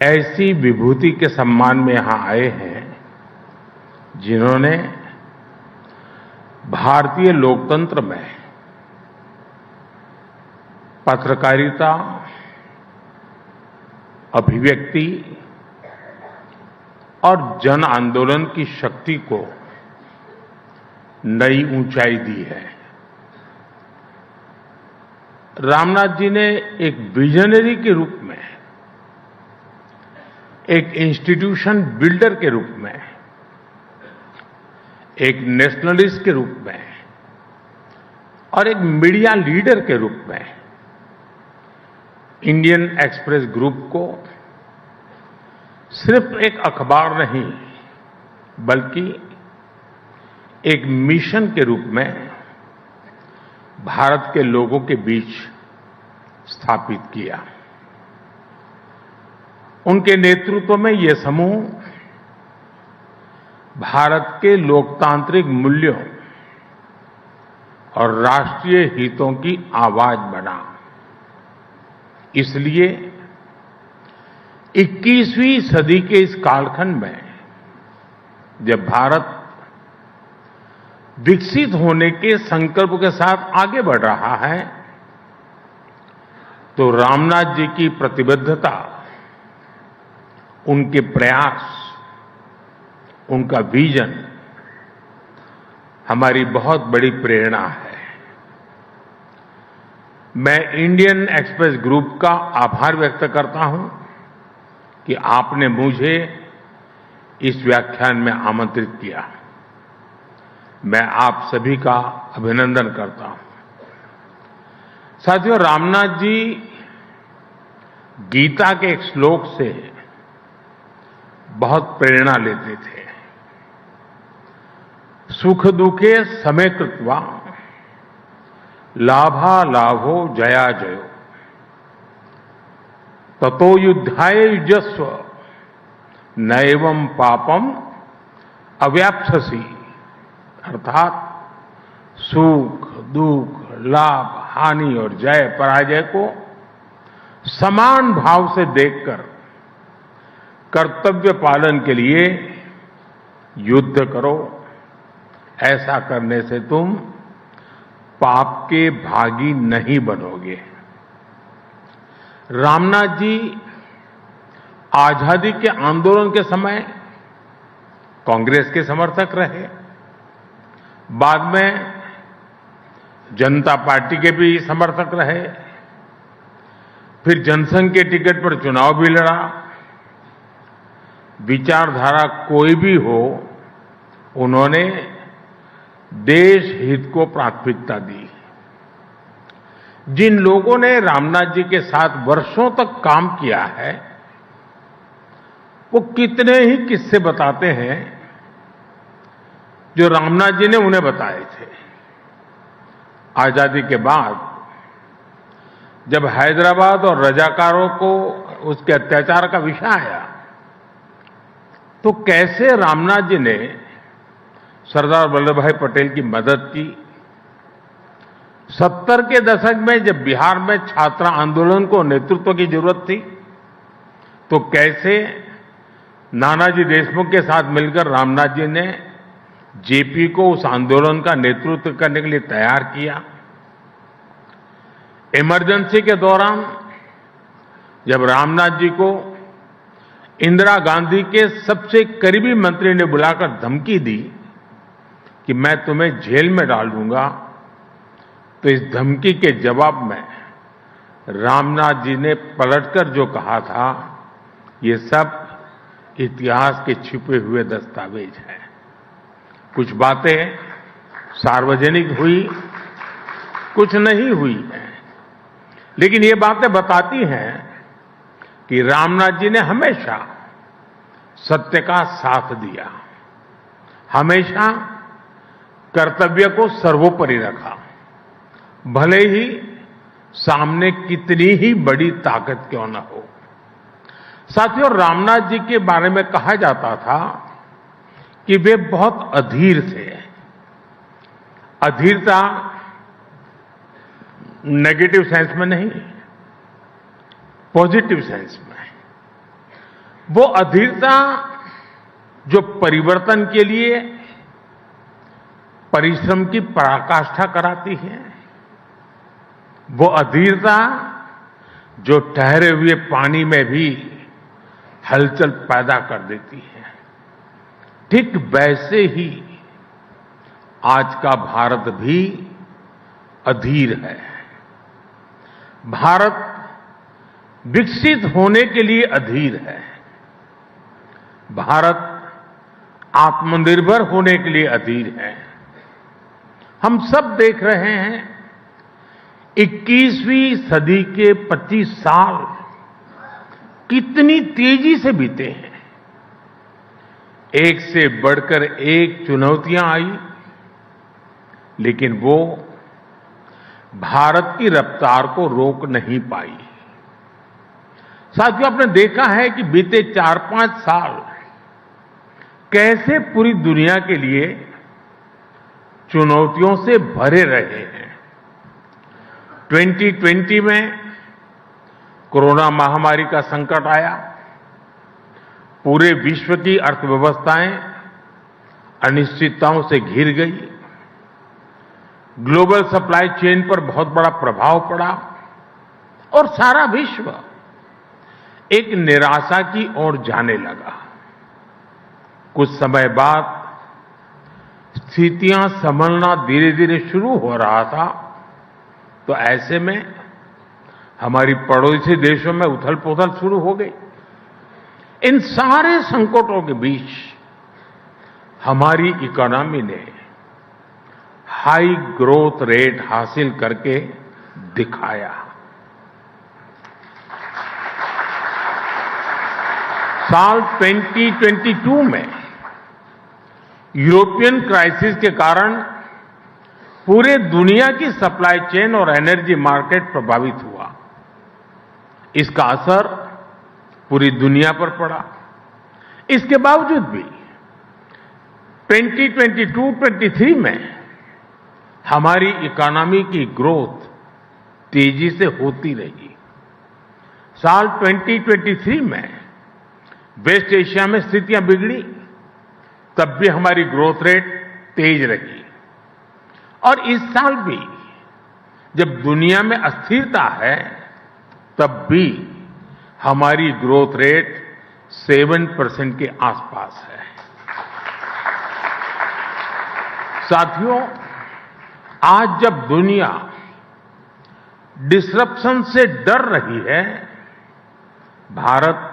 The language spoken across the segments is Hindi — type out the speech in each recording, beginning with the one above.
ऐसी विभूति के सम्मान में यहां आए हैं जिन्होंने भारतीय लोकतंत्र में पत्रकारिता, अभिव्यक्ति और जन आंदोलन की शक्ति को नई ऊंचाई दी है। रामनाथ जी ने एक विजनरी के रूप में, एक इंस्टीट्यूशन बिल्डर के रूप में, एक नेशनलिस्ट के रूप में और एक मीडिया लीडर के रूप में इंडियन एक्सप्रेस ग्रुप को सिर्फ एक अखबार नहीं बल्कि एक मिशन के रूप में भारत के लोगों के बीच स्थापित किया। उनके नेतृत्व में यह समूह भारत के लोकतांत्रिक मूल्यों और राष्ट्रीय हितों की आवाज बना। इसलिए 21वीं सदी के इस कालखंड में जब भारत विकसित होने के संकल्प के साथ आगे बढ़ रहा है तो रामनाथ जी की प्रतिबद्धता, उनके प्रयास, उनका विजन हमारी बहुत बड़ी प्रेरणा है। मैं इंडियन एक्सप्रेस ग्रुप का आभार व्यक्त करता हूं कि आपने मुझे इस व्याख्यान में आमंत्रित किया। मैं आप सभी का अभिनंदन करता हूं। साथियों, रामनाथ जी गीता के एक श्लोक से बहुत प्रेरणा लेते थे। सुख दुखे समे कृत्वा लाभा लाभो जया जयो ततो युद्धाय युजस्व नैवं पापम अव्याप्स्यसि। अर्थात सुख, दुख, लाभ, हानि और जय पराजय को समान भाव से देखकर कर्तव्य पालन के लिए युद्ध करो। ऐसा करने से तुम पाप के भागी नहीं बनोगे। रामनाथ जी आजादी के आंदोलन के समय कांग्रेस के समर्थक रहे, बाद में जनता पार्टी के भी समर्थक रहे, फिर जनसंघ के टिकट पर चुनाव भी लड़ा। विचारधारा कोई भी हो, उन्होंने देश हित को प्राथमिकता दी। जिन लोगों ने रामनाथ जी के साथ वर्षों तक काम किया है वो कितने ही किस्से बताते हैं जो रामनाथ जी ने उन्हें बताए थे। आजादी के बाद जब हैदराबाद और रजाकारों को उसके अत्याचार का विषय आया तो कैसे रामनाथ जी ने सरदार वल्लभ भाई पटेल की मदद की। 70 के दशक में जब बिहार में छात्र आंदोलन को नेतृत्व की जरूरत थी तो कैसे नानाजी देशमुख के साथ मिलकर रामनाथ जी ने जेपी को उस आंदोलन का नेतृत्व करने के लिए तैयार किया। इमरजेंसी के दौरान जब रामनाथ जी को इंदिरा गांधी के सबसे करीबी मंत्री ने बुलाकर धमकी दी कि मैं तुम्हें जेल में डाल दूंगा, तो इस धमकी के जवाब में रामनाथ जी ने पलटकर जो कहा था, ये सब इतिहास के छिपे हुए दस्तावेज हैं। कुछ बातें सार्वजनिक हुई, कुछ नहीं हुई हैं, लेकिन ये बातें बताती हैं कि रामनाथ जी ने हमेशा सत्य का साथ दिया, हमेशा कर्तव्य को सर्वोपरि रखा, भले ही सामने कितनी ही बड़ी ताकत क्यों न हो। साथियों, रामनाथ जी के बारे में कहा जाता था कि वे बहुत अधीर थे। अधीरता नेगेटिव सेंस में नहीं, पॉजिटिव सेंस में। वो अधीरता जो परिवर्तन के लिए परिश्रम की पराकाष्ठा कराती है, वो अधीरता जो ठहरे हुए पानी में भी हलचल पैदा कर देती है, ठीक वैसे ही आज का भारत भी अधीर है। भारत विकसित होने के लिए अधीर है। भारत आत्मनिर्भर होने के लिए अधीर है। हम सब देख रहे हैं 21वीं सदी के 25 साल कितनी तेजी से बीते हैं। एक से बढ़कर एक चुनौतियां आई, लेकिन वो भारत की रफ्तार को रोक नहीं पाई। साथियों, आपने देखा है कि बीते 4-5 साल कैसे पूरी दुनिया के लिए चुनौतियों से भरे रहे हैं। 2020 में कोरोना महामारी का संकट आया। पूरे विश्व की अर्थव्यवस्थाएं अनिश्चितताओं से घिर गई। ग्लोबल सप्लाई चेन पर बहुत बड़ा प्रभाव पड़ा और सारा विश्व एक निराशा की ओर जाने लगा। कुछ समय बाद स्थितियां संभलना धीरे धीरे शुरू हो रहा था, तो ऐसे में हमारी पड़ोसी देशों में उथल-पुथल शुरू हो गई। इन सारे संकटों के बीच हमारी इकोनॉमी ने हाई ग्रोथ रेट हासिल करके दिखाया। साल 2022 में यूरोपियन क्राइसिस के कारण पूरे दुनिया की सप्लाई चेन और एनर्जी मार्केट प्रभावित हुआ। इसका असर पूरी दुनिया पर पड़ा। इसके बावजूद भी 2022-23 में हमारी इकोनॉमी की ग्रोथ तेजी से होती रही। साल 2023 में वेस्ट एशिया में स्थितियां बिगड़ी, तब भी हमारी ग्रोथ रेट तेज रही। और इस साल भी जब दुनिया में अस्थिरता है, तब भी हमारी ग्रोथ रेट 7% के आसपास है। साथियों, आज जब दुनिया डिसरप्शन से डर रही है, भारत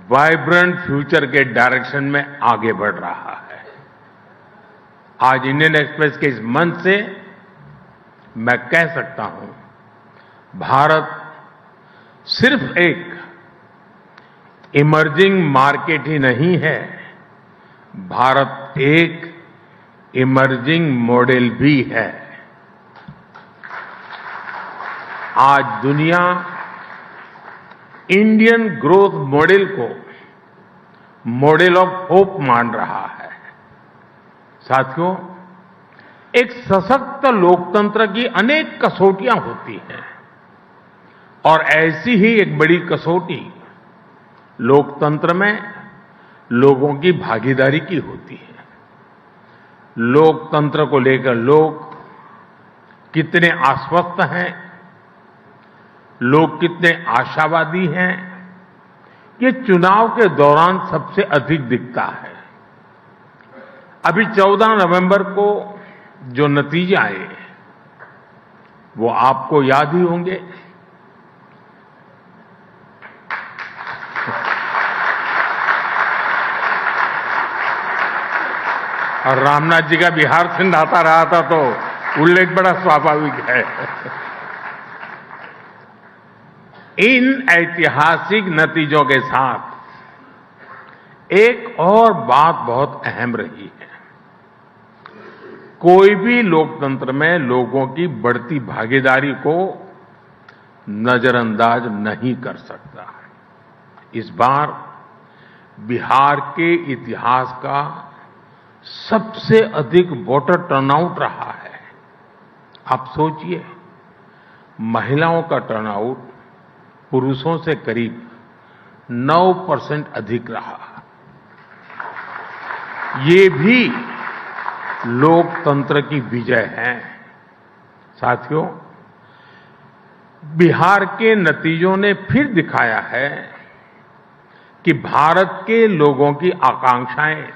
वाइब्रेंट फ्यूचर के डायरेक्शन में आगे बढ़ रहा है। आज इंडियन एक्सप्रेस के इस मंच से मैं कह सकता हूं, भारत सिर्फ एक इमर्जिंग मार्केट ही नहीं है, भारत एक इमर्जिंग मॉडल भी है। आज दुनिया इंडियन ग्रोथ मॉडल को मॉडल ऑफ होप मान रहा है। साथियों, एक सशक्त लोकतंत्र की अनेक कसौटियां होती हैं और ऐसी ही एक बड़ी कसौटी लोकतंत्र में लोगों की भागीदारी की होती है। लोकतंत्र को लेकर लोग कितने आश्वस्त हैं, लोग कितने आशावादी हैं, ये चुनाव के दौरान सबसे अधिक दिखता है। अभी 14 नवंबर को जो नतीजे आए, वो आपको याद ही होंगे। और रामनाथ जी का बिहार से नाता रहा था, तो उल्लेख बड़ा स्वाभाविक है। इन ऐतिहासिक नतीजों के साथ एक और बात बहुत अहम रही है। कोई भी लोकतंत्र में लोगों की बढ़ती भागीदारी को नजरअंदाज नहीं कर सकता। इस बार बिहार के इतिहास का सबसे अधिक वोटर टर्नआउट रहा है। आप सोचिए, महिलाओं का टर्नआउट पुरुषों से करीब 9% अधिक रहा। ये भी लोकतंत्र की विजय है। साथियों, बिहार के नतीजों ने फिर दिखाया है कि भारत के लोगों की आकांक्षाएं,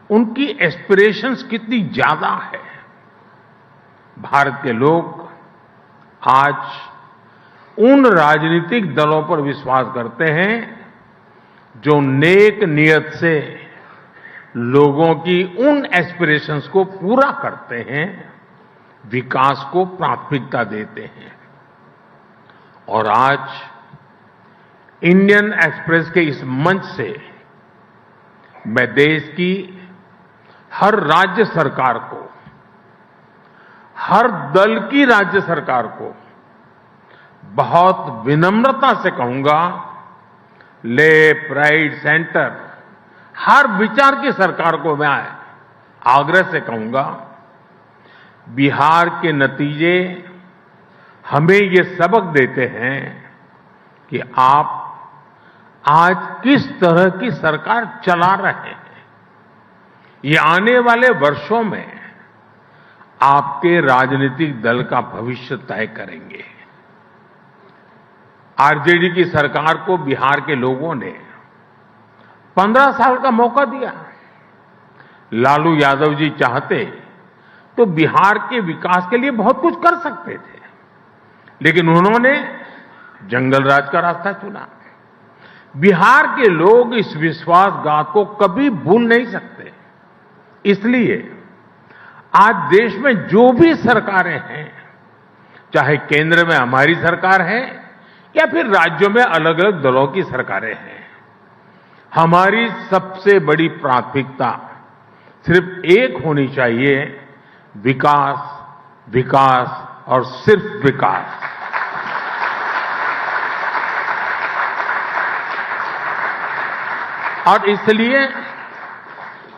उनकी एस्पिरेशंस कितनी ज्यादा है। भारत के लोग आज उन राजनीतिक दलों पर विश्वास करते हैं जो नेक नियत से लोगों की उन एस्पिरेशंस को पूरा करते हैं, विकास को प्राथमिकता देते हैं। और आज इंडियन एक्सप्रेस के इस मंच से मैं देश की हर राज्य सरकार को, हर दल की राज्य सरकार को बहुत विनम्रता से कहूंगा, लेफ्ट राइट सेंटर, हर विचार की सरकार को मैं आग्रह से कहूंगा, बिहार के नतीजे हमें ये सबक देते हैं कि आप आज किस तरह की सरकार चला रहे हैं। ये आने वाले वर्षों में आपके राजनीतिक दल का भविष्य तय करेंगे। आरजेडी की सरकार को बिहार के लोगों ने 15 साल का मौका दिया। लालू यादव जी चाहते तो बिहार के विकास के लिए बहुत कुछ कर सकते थे, लेकिन उन्होंने जंगल राज का रास्ता चुना। बिहार के लोग इस विश्वासघात को कभी भूल नहीं सकते। इसलिए आज देश में जो भी सरकारें हैं, चाहे केंद्र में हमारी सरकार है या फिर राज्यों में अलग अलग दलों की सरकारें हैं, हमारी सबसे बड़ी प्राथमिकता सिर्फ एक होनी चाहिए, विकास, विकास और सिर्फ विकास। और इसलिए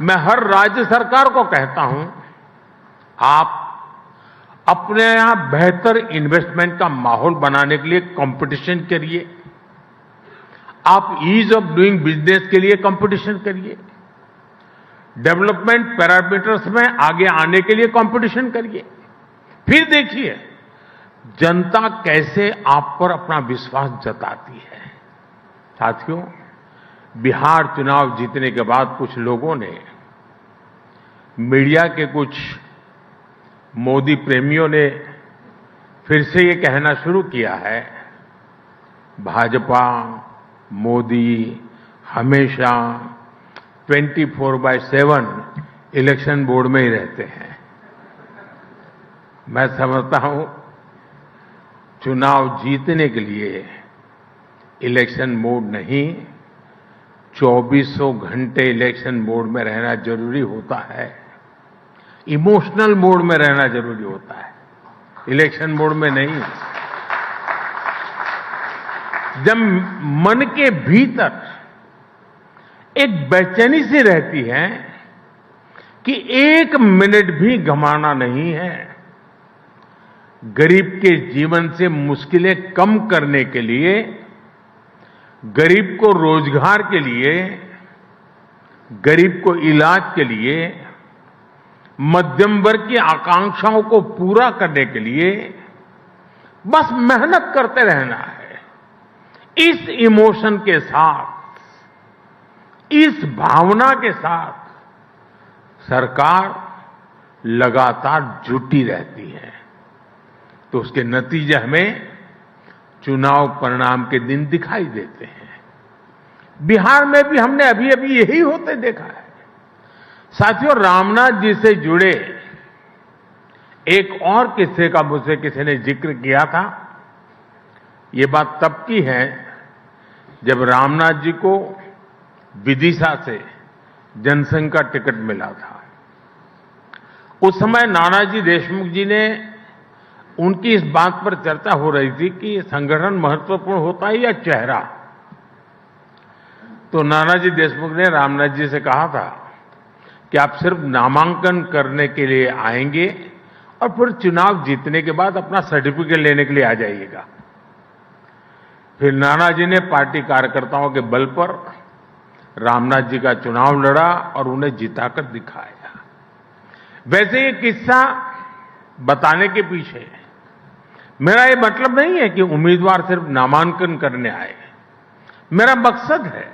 मैं हर राज्य सरकार को कहता हूं, आप अपने यहां बेहतर इन्वेस्टमेंट का माहौल बनाने के लिए कंपटीशन करिए। आप ईज ऑफ डूइंग बिजनेस के लिए कंपटीशन करिए। डेवलपमेंट पैरामीटर्स में आगे आने के लिए कंपटीशन करिए। फिर देखिए जनता कैसे आप पर अपना विश्वास जताती है। साथियों, बिहार चुनाव जीतने के बाद कुछ लोगों ने, मीडिया के कुछ मोदी प्रेमियों ने फिर से ये कहना शुरू किया है, भाजपा मोदी हमेशा 24/7 इलेक्शन बोर्ड में ही रहते हैं। मैं समझता हूं चुनाव जीतने के लिए इलेक्शन मोड नहीं, 2400 घंटे इलेक्शन मोड में रहना जरूरी होता है। इमोशनल मोड में रहना जरूरी होता है, इलेक्शन मोड में नहीं। जब मन के भीतर एक बेचैनी सी रहती है कि 1 मिनट भी गंवाना नहीं है, गरीब के जीवन से मुश्किलें कम करने के लिए, गरीब को रोजगार के लिए, गरीब को इलाज के लिए, मध्यम वर्ग की आकांक्षाओं को पूरा करने के लिए बस मेहनत करते रहना है। इस इमोशन के साथ, इस भावना के साथ सरकार लगातार जुटी रहती है, तो उसके नतीजे हमें चुनाव परिणाम के दिन दिखाई देते हैं। बिहार में भी हमने अभी अभी यही होते देखा है। साथियों, रामनाथ जी से जुड़े एक और किस्से का मुझसे किसी ने जिक्र किया था। ये बात तब की है जब रामनाथ जी को विदिशा से जनसंघ का टिकट मिला था। उस समय नानाजी देशमुख जी ने, उनकी इस बात पर चर्चा हो रही थी कि संगठन महत्वपूर्ण होता है या चेहरा। तो नानाजी देशमुख ने रामनाथ जी से कहा था कि आप सिर्फ नामांकन करने के लिए आएंगे और फिर चुनाव जीतने के बाद अपना सर्टिफिकेट लेने के लिए आ जाइएगा। फिर नानाजी ने पार्टी कार्यकर्ताओं के बल पर रामनाथ जी का चुनाव लड़ा और उन्हें जिताकर दिखाया। वैसे ये किस्सा बताने के पीछे मेरा ये मतलब नहीं है कि उम्मीदवार सिर्फ नामांकन करने आए। मेरा मकसद है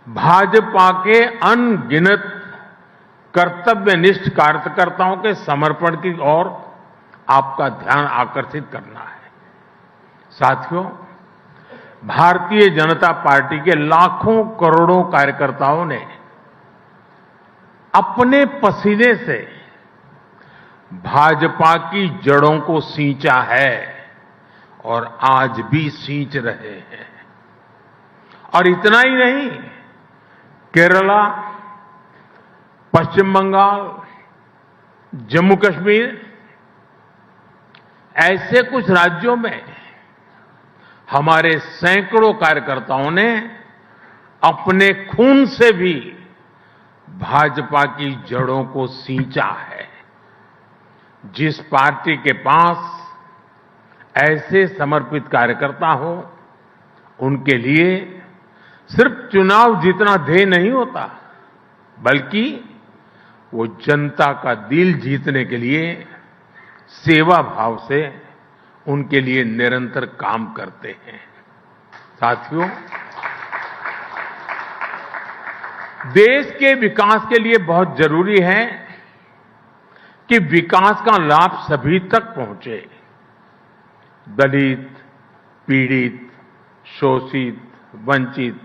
भाजपा के अनगिनत कर्तव्यनिष्ठ कार्यकर्ताओं के समर्पण की ओर आपका ध्यान आकर्षित करना है। साथियों, भारतीय जनता पार्टी के लाखों करोड़ों कार्यकर्ताओं ने अपने पसीने से भाजपा की जड़ों को सींचा है और आज भी सींच रहे हैं। और इतना ही नहीं, केरला, पश्चिम बंगाल, जम्मू कश्मीर ऐसे कुछ राज्यों में हमारे सैकड़ों कार्यकर्ताओं ने अपने खून से भी भाजपा की जड़ों को सींचा है। जिस पार्टी के पास ऐसे समर्पित कार्यकर्ता हो, उनके लिए सिर्फ चुनाव जीतना ध्येय नहीं होता, बल्कि वो जनता का दिल जीतने के लिए सेवा भाव से उनके लिए निरंतर काम करते हैं। साथियों, देश के विकास के लिए बहुत जरूरी है कि विकास का लाभ सभी तक पहुंचे। दलित, पीड़ित, शोषित, वंचित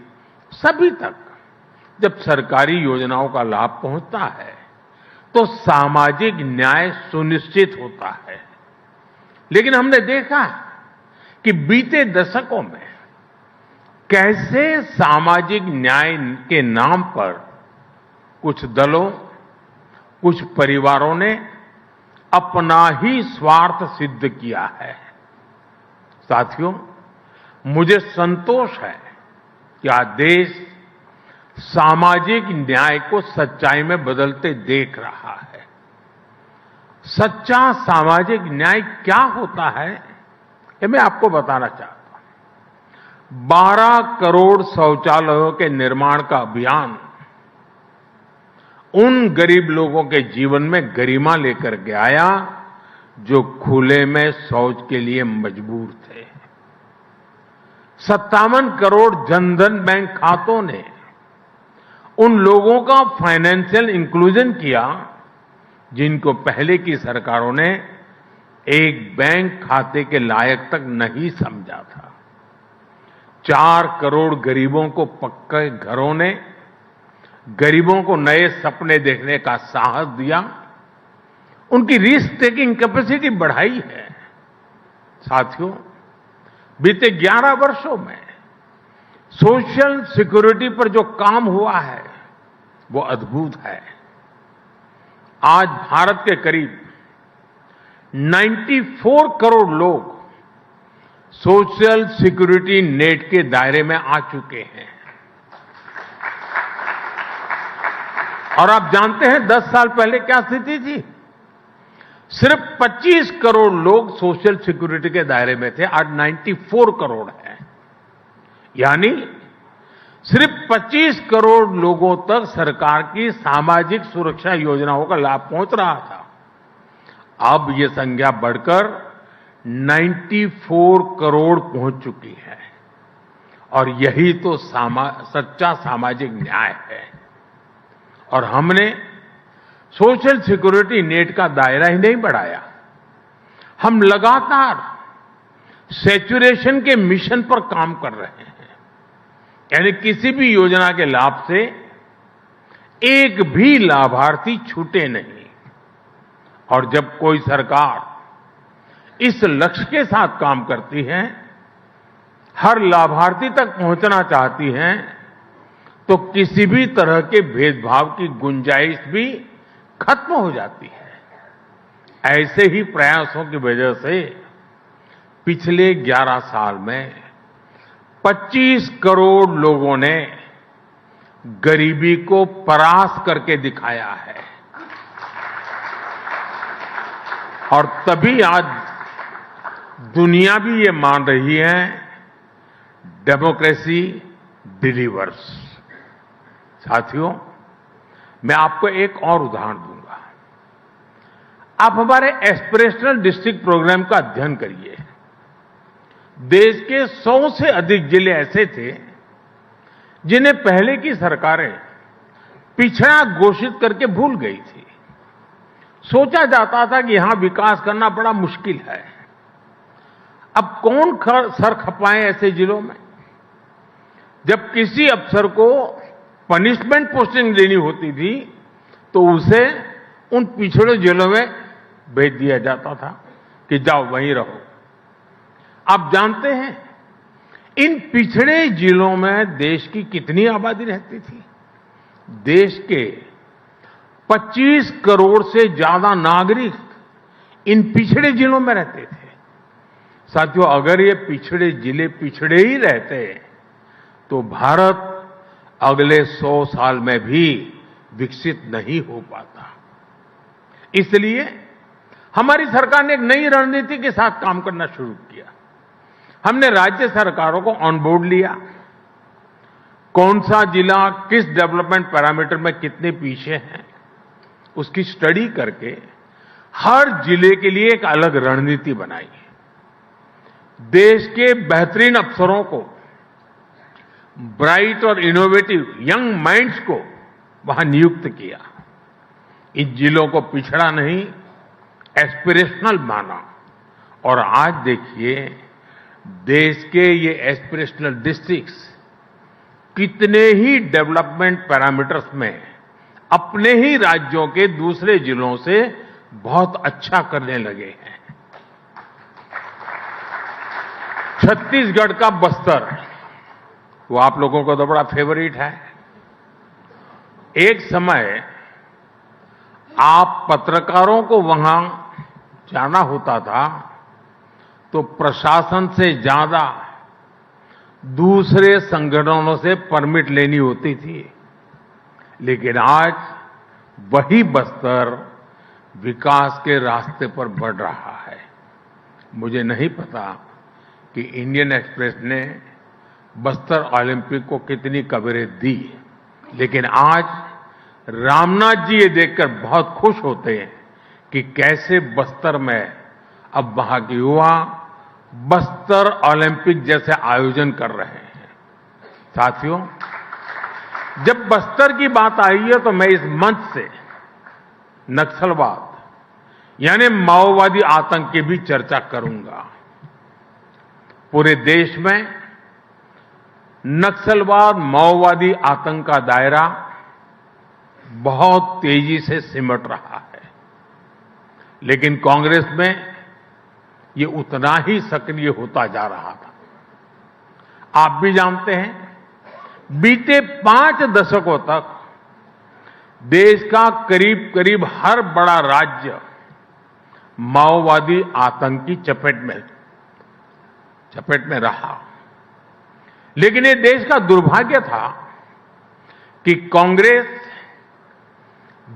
सभी तक जब सरकारी योजनाओं का लाभ पहुंचता है तो सामाजिक न्याय सुनिश्चित होता है। लेकिन हमने देखा कि बीते दशकों में कैसे सामाजिक न्याय के नाम पर कुछ दलों, कुछ परिवारों ने अपना ही स्वार्थ सिद्ध किया है। साथियों, मुझे संतोष है कि आज देश सामाजिक न्याय को सच्चाई में बदलते देख रहा है। सच्चा सामाजिक न्याय क्या होता है, ये मैं आपको बताना चाहता हूं। 12 करोड़ शौचालयों के निर्माण का अभियान उन गरीब लोगों के जीवन में गरिमा लेकर के आया जो खुले में शौच के लिए मजबूर थे। 57 करोड़ जनधन बैंक खातों ने उन लोगों का फाइनेंशियल इंक्लूजन किया जिनको पहले की सरकारों ने एक बैंक खाते के लायक तक नहीं समझा था। 4 करोड़ गरीबों को पक्के घरों ने गरीबों को नए सपने देखने का साहस दिया, उनकी रिस्क टेकिंग कैपेसिटी बढ़ाई है। साथियों, बीते 11 वर्षों में सोशल सिक्योरिटी पर जो काम हुआ है वो अद्भुत है। आज भारत के करीब 94 करोड़ लोग सोशल सिक्योरिटी नेट के दायरे में आ चुके हैं। और आप जानते हैं 10 साल पहले क्या स्थिति थी? सिर्फ 25 करोड़ लोग सोशल सिक्योरिटी के दायरे में थे, आज 94 करोड़ हैं। यानी सिर्फ 25 करोड़ लोगों तक सरकार की सामाजिक सुरक्षा योजनाओं का लाभ पहुंच रहा था। अब ये संख्या बढ़कर 94 करोड़ पहुंच चुकी है। और यही तो सच्चा सामाजिक न्याय है। और हमने सोशल सिक्योरिटी नेट का दायरा ही नहीं बढ़ाया, हम लगातार सैचुरेशन के मिशन पर काम कर रहे हैं। यानी किसी भी योजना के लाभ से एक भी लाभार्थी छूटे नहीं। और जब कोई सरकार इस लक्ष्य के साथ काम करती है, हर लाभार्थी तक पहुंचना चाहती है, तो किसी भी तरह के भेदभाव की गुंजाइश भी खत्म हो जाती है। ऐसे ही प्रयासों की वजह से पिछले 11 साल में 25 करोड़ लोगों ने गरीबी को परास्त करके दिखाया है। और तभी आज दुनिया भी ये मान रही है डेमोक्रेसी डिलीवर्स। साथियों, मैं आपको एक और उदाहरण दूंगा। आप हमारे एस्पिरेशनल डिस्ट्रिक्ट प्रोग्राम का अध्ययन करिए। देश के 100 से अधिक जिले ऐसे थे जिन्हें पहले की सरकारें पिछड़ा घोषित करके भूल गई थी। सोचा जाता था कि यहां विकास करना बड़ा मुश्किल है। अब कौन सर खपाए ऐसे जिलों में? जब किसी अफसर को पनिशमेंट पोस्टिंग देनी होती थी तो उसे उन पिछड़े जिलों में भेज दिया जाता था कि जाओ वहीं रहो। आप जानते हैं इन पिछड़े जिलों में देश की कितनी आबादी रहती थी? देश के 25 करोड़ से ज्यादा नागरिक इन पिछड़े जिलों में रहते थे। साथियों, अगर ये पिछड़े जिले पिछड़े ही रहते तो भारत अगले 100 साल में भी विकसित नहीं हो पाता। इसलिए हमारी सरकार ने एक नई रणनीति के साथ काम करना शुरू किया। हमने राज्य सरकारों को ऑन बोर्ड लिया। कौन सा जिला किस डेवलपमेंट पैरामीटर में कितने पीछे हैं, उसकी स्टडी करके हर जिले के लिए एक अलग रणनीति बनाई। देश के बेहतरीन अफसरों को, ब्राइट और इनोवेटिव यंग माइंड्स को वहां नियुक्त किया। इन जिलों को पिछड़ा नहीं, एस्पिरेशनल माना। और आज देखिए, देश के ये एस्पिरेशनल डिस्ट्रिक्ट्स कितने ही डेवलपमेंट पैरामीटर्स में अपने ही राज्यों के दूसरे जिलों से बहुत अच्छा करने लगे हैं। छत्तीसगढ़ का बस्तर, वो आप लोगों को तो बड़ा फेवरेट है। एक समय आप पत्रकारों को वहां जाना होता था तो प्रशासन से ज्यादा दूसरे संगठनों से परमिट लेनी होती थी। लेकिन आज वही बस्तर विकास के रास्ते पर बढ़ रहा है। मुझे नहीं पता कि इंडियन एक्सप्रेस ने बस्तर ओलंपिक को कितनी कवरेज दी, लेकिन आज रामनाथ जी ये देखकर बहुत खुश होते हैं कि कैसे बस्तर में अब वहां के युवा बस्तर ओलंपिक जैसे आयोजन कर रहे हैं। साथियों, जब बस्तर की बात आई है तो मैं इस मंच से नक्सलवाद यानी माओवादी आतंक की भी चर्चा करूंगा। पूरे देश में नक्सलवाद माओवादी आतंक का दायरा बहुत तेजी से सिमट रहा है, लेकिन कांग्रेस में ये उतना ही सक्रिय होता जा रहा था। आप भी जानते हैं, बीते 5 दशकों तक देश का करीब करीब हर बड़ा राज्य माओवादी आतंक की चपेट में रहा। लेकिन ये देश का दुर्भाग्य था कि कांग्रेस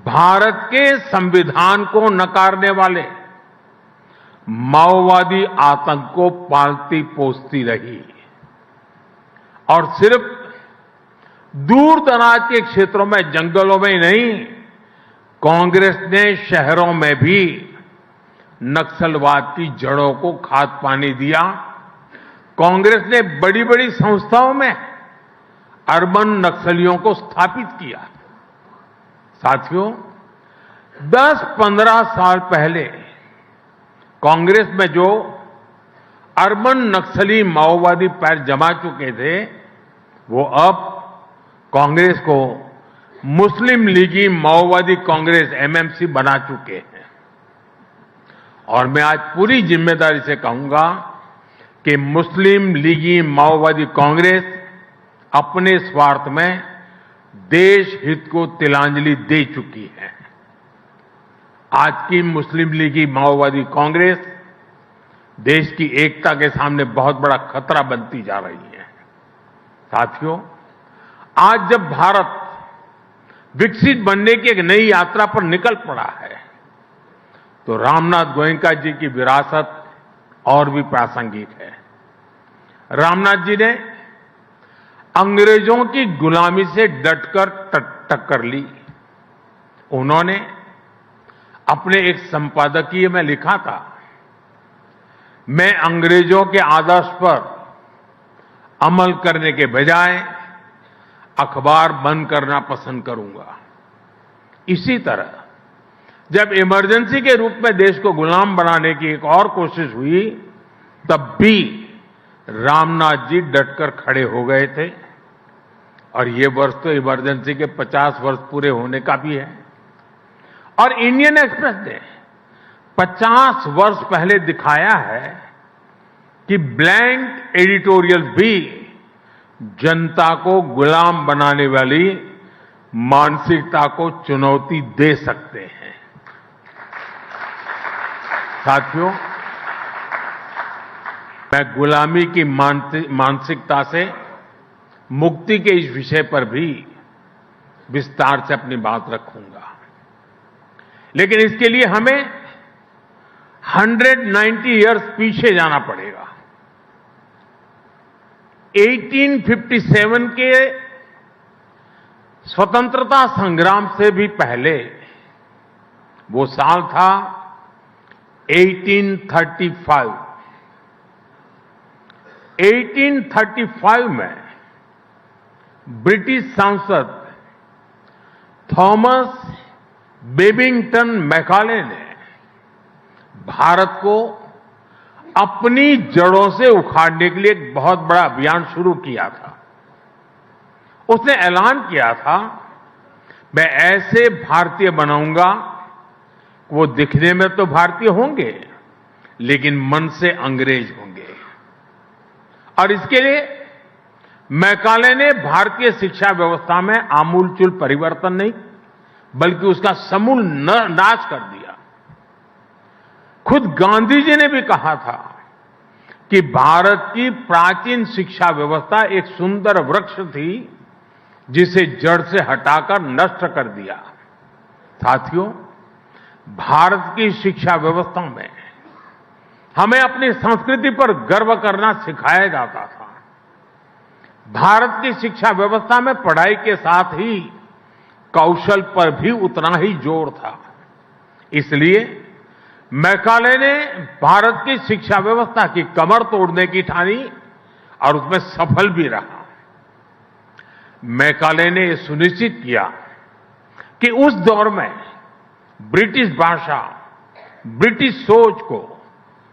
भारत के संविधान को नकारने वाले माओवादी आतंक को पालती पोसती रही और सिर्फ दूर दराज के क्षेत्रों में, जंगलों में ही नहीं, कांग्रेस ने शहरों में भी नक्सलवाद की जड़ों को खाद पानी दिया। कांग्रेस ने बड़ी बड़ी संस्थाओं में अर्बन नक्सलियों को स्थापित किया। साथियों, 10-15 साल पहले कांग्रेस में जो अर्बन नक्सली माओवादी पैर जमा चुके थे, वो अब कांग्रेस को मुस्लिम लीगी माओवादी कांग्रेस एमएमसी बना चुके हैं। और मैं आज पूरी जिम्मेदारी से कहूंगा कि मुस्लिम लीगी माओवादी कांग्रेस अपने स्वार्थ में देश हित को तिलांजलि दे चुकी है। आज की मुस्लिम लीगी माओवादी कांग्रेस देश की एकता के सामने बहुत बड़ा खतरा बनती जा रही है। साथियों, आज जब भारत विकसित बनने की एक नई यात्रा पर निकल पड़ा है, तो रामनाथ गोयनका जी की विरासत और भी प्रासंगिक है। रामनाथ जी ने अंग्रेजों की गुलामी से डटकर टक्कर ली। उन्होंने अपने एक संपादकीय में लिखा था, मैं अंग्रेजों के आदर्श पर अमल करने के बजाय अखबार बंद करना पसंद करूंगा। इसी तरह जब इमरजेंसी के रूप में देश को गुलाम बनाने की एक और कोशिश हुई, तब भी रामनाथ जी डटकर खड़े हो गए थे। और ये वर्ष तो इमरजेंसी के 50 वर्ष पूरे होने का भी है। और इंडियन एक्सप्रेस ने 50 वर्ष पहले दिखाया है कि ब्लैंक एडिटोरियल भी जनता को गुलाम बनाने वाली मानसिकता को चुनौती दे सकते हैं। साथियों, मैं गुलामी की मानसिकता से मुक्ति के इस विषय पर भी विस्तार से अपनी बात रखूंगा, लेकिन इसके लिए हमें 190 इयर्स पीछे जाना पड़ेगा। 1857 के स्वतंत्रता संग्राम से भी पहले वो साल था 1835। 1835 में ब्रिटिश सांसद थॉमस बेबिंगटन मैकाले ने भारत को अपनी जड़ों से उखाड़ने के लिए एक बहुत बड़ा अभियान शुरू किया था। उसने ऐलान किया था, मैं ऐसे भारतीय बनाऊंगा, वो दिखने में तो भारतीय होंगे लेकिन मन से अंग्रेज होंगे। और इसके लिए मैकाले ने भारतीय शिक्षा व्यवस्था में आमूलचूल परिवर्तन नहीं बल्कि उसका समूल नाश कर दिया। खुद गांधी जी ने भी कहा था कि भारत की प्राचीन शिक्षा व्यवस्था एक सुंदर वृक्ष थी जिसे जड़ से हटाकर नष्ट कर दिया। साथियों, भारत की शिक्षा व्यवस्था में हमें अपनी संस्कृति पर गर्व करना सिखाया जाता था। भारत की शिक्षा व्यवस्था में पढ़ाई के साथ ही कौशल पर भी उतना ही जोर था। इसलिए मैकाले ने भारत की शिक्षा व्यवस्था की कमर तोड़ने की ठानी और उसमें सफल भी रहा। मैकाले ने यह सुनिश्चित किया कि उस दौर में ब्रिटिश भाषा, ब्रिटिश सोच को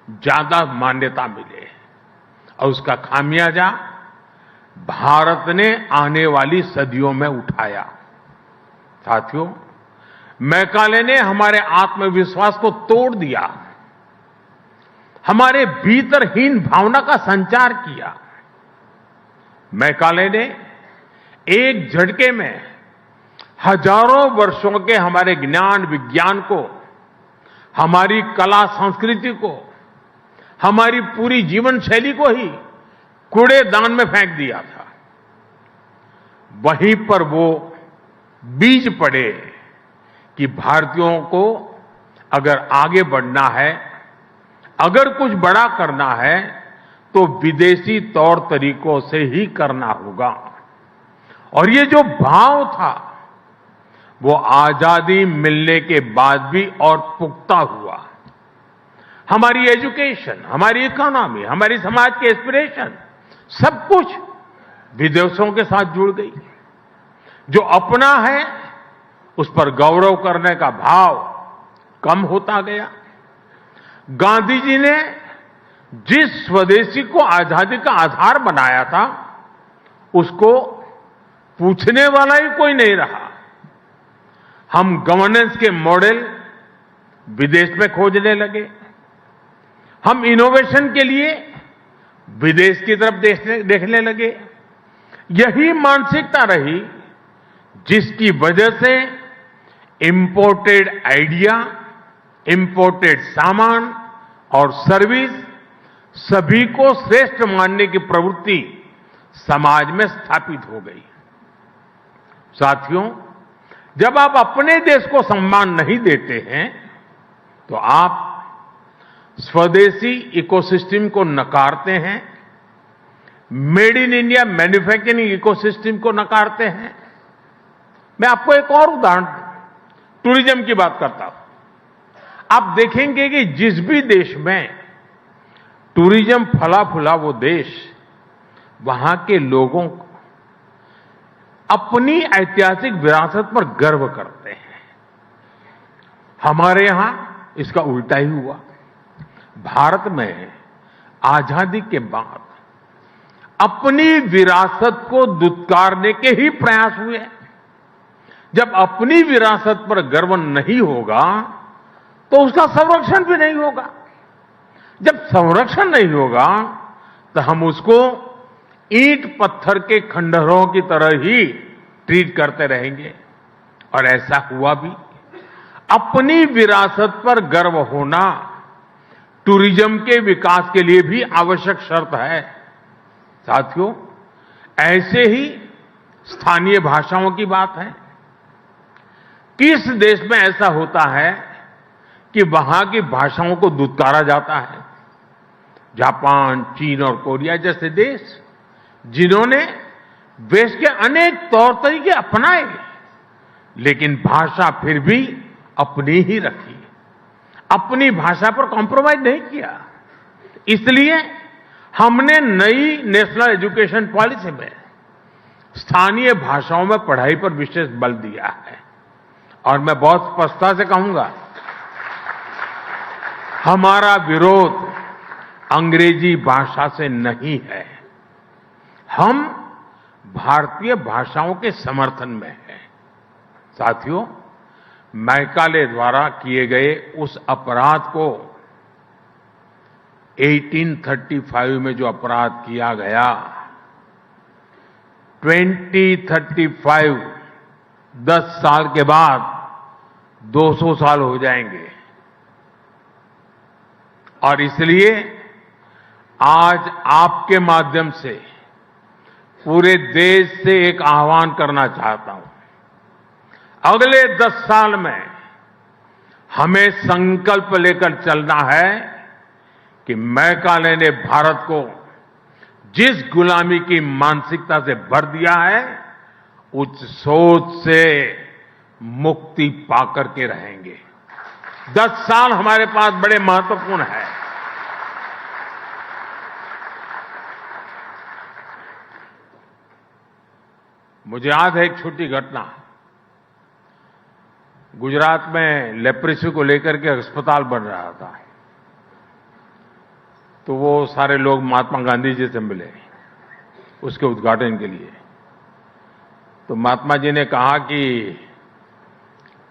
ज्यादा मान्यता मिले और उसका खामियाजा भारत ने आने वाली सदियों में उठाया। साथियों, मैकाले ने हमारे आत्मविश्वास को तोड़ दिया, हमारे भीतरहीन भावना का संचार किया। मैकाले ने एक झटके में हजारों वर्षों के हमारे ज्ञान विज्ञान को, हमारी कला संस्कृति को, हमारी पूरी जीवन शैली को ही कूड़ेदान में फेंक दिया था। वहीं पर वो बीज पड़े कि भारतीयों को अगर आगे बढ़ना है, अगर कुछ बड़ा करना है तो विदेशी तौर तरीकों से ही करना होगा। और ये जो भाव था वो आजादी मिलने के बाद भी और पुख्ता हुआ। हमारी एजुकेशन, हमारी इकोनॉमी, हमारी समाज के एस्पिरेशन सब कुछ विदेशों के साथ जुड़ गई। जो अपना है उस पर गौरव करने का भाव कम होता गया। गांधी जी ने जिस स्वदेशी को आजादी का आधार बनाया था उसको पूछने वाला ही कोई नहीं रहा। हम गवर्नेंस के मॉडल विदेश में खोजने लगे। हम इनोवेशन के लिए विदेश की तरफ देखने लगे। यही मानसिकता रही जिसकी वजह से इंपोर्टेड आइडिया, इंपोर्टेड सामान और सर्विस सभी को श्रेष्ठ मानने की प्रवृत्ति समाज में स्थापित हो गई। साथियों, जब आप अपने देश को सम्मान नहीं देते हैं तो आप स्वदेशी इकोसिस्टम को नकारते हैं। Made in India manufacturing ecosystem को नकारते हैं। मैं आपको एक और उदाहरण टूरिज्म की बात करता हूं। आप देखेंगे कि जिस भी देश में टूरिज्म फला फूला वो देश वहां के लोगों को अपनी ऐतिहासिक विरासत पर गर्व करते हैं। हमारे यहां इसका उल्टा ही हुआ। भारत में आजादी के बाद अपनी विरासत को दुत्कारने के ही प्रयास हुए। जब अपनी विरासत पर गर्व नहीं होगा तो उसका संरक्षण भी नहीं होगा। जब संरक्षण नहीं होगा तो हम उसको ईंट पत्थर के खंडहरों की तरह ही ट्रीट करते रहेंगे। और ऐसा हुआ भी। अपनी विरासत पर गर्व होना टूरिज्म के विकास के लिए भी आवश्यक शर्त है। साथियों, ऐसे ही स्थानीय भाषाओं की बात है। किस देश में ऐसा होता है कि वहां की भाषाओं को दुत्कारा जाता है? जापान, चीन और कोरिया जैसे देश जिन्होंने देश के अनेक तौर तरीके अपनाए, लेकिन भाषा फिर भी अपनी ही रखी, अपनी भाषा पर कॉम्प्रोमाइज नहीं किया। इसलिए हमने नई नेशनल एजुकेशन पॉलिसी में स्थानीय भाषाओं में पढ़ाई पर विशेष बल दिया है। और मैं बहुत स्पष्टता से कहूंगा, हमारा विरोध अंग्रेजी भाषा से नहीं है। हम भारतीय भाषाओं के समर्थन में हैं। साथियों, मैकाले द्वारा किए गए उस अपराध को 1835 में जो अपराध किया गया, 2035 10 साल के बाद 200 साल हो जाएंगे। और इसलिए आज आपके माध्यम से पूरे देश से एक आह्वान करना चाहता हूं। अगले 10 साल में हमें संकल्प लेकर चलना है कि मैकाले ने भारत को जिस गुलामी की मानसिकता से भर दिया है, उस सोच से मुक्ति पाकर के रहेंगे। 10 साल हमारे पास बड़े महत्वपूर्ण है। मुझे याद है एक छोटी घटना। गुजरात में लेप्रेसी को लेकर के अस्पताल बन रहा था, तो वो सारे लोग महात्मा गांधी जी से मिले उसके उद्घाटन के लिए। तो महात्मा जी ने कहा कि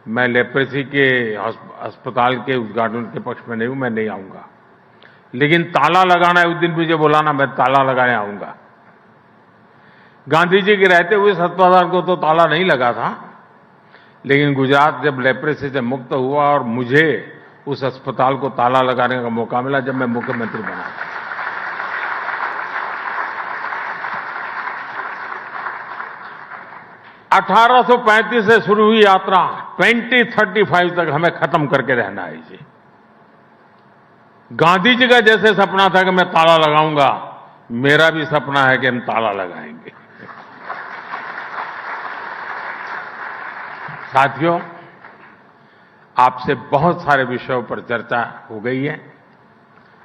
मैं लेप्रेसी के अस्पताल के उद्घाटन के पक्ष में नहीं हूं, मैं नहीं आऊंगा, लेकिन ताला लगाना है, उस दिन मुझे बुलाना, मैं ताला लगाने आऊंगा। गांधी जी के रहते हुए इस अस्पताल को तो ताला नहीं लगा था, लेकिन गुजरात जब लेप्रेसी से मुक्त हुआ और मुझे उस अस्पताल को ताला लगाने का मौका मिला जब मैं मुख्यमंत्री बना। 1835 से शुरू हुई यात्रा 2035 तक हमें खत्म करके रहना है। जी, गांधी जी का जैसे सपना था कि मैं ताला लगाऊंगा, मेरा भी सपना है कि हम ताला लगाएंगे। साथियों, आपसे बहुत सारे विषयों पर चर्चा हो गई है।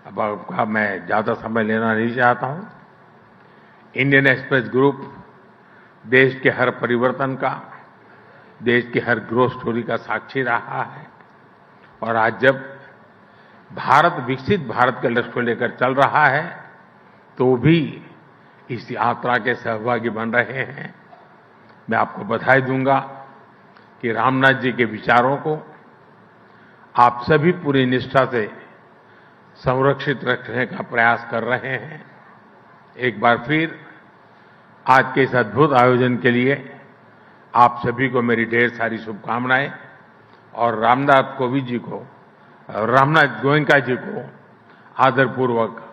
अब आपका मैं ज्यादा समय लेना नहीं चाहता हूं। इंडियन एक्सप्रेस ग्रुप देश के हर परिवर्तन का, देश की हर ग्रोथ स्टोरी का साक्षी रहा है। और आज जब भारत विकसित भारत के लक्ष्य को लेकर चल रहा है, तो भी इस यात्रा के सहभागी बन रहे हैं। मैं आपको बधाई दूंगा कि रामनाथ जी के विचारों को आप सभी पूरी निष्ठा से संरक्षित रखने का प्रयास कर रहे हैं। एक बार फिर आज के इस अद्भुत आयोजन के लिए आप सभी को मेरी ढेर सारी शुभकामनाएं और रामनाथ गोविंद जी को, रामनाथ गोयनका जी को आदरपूर्वक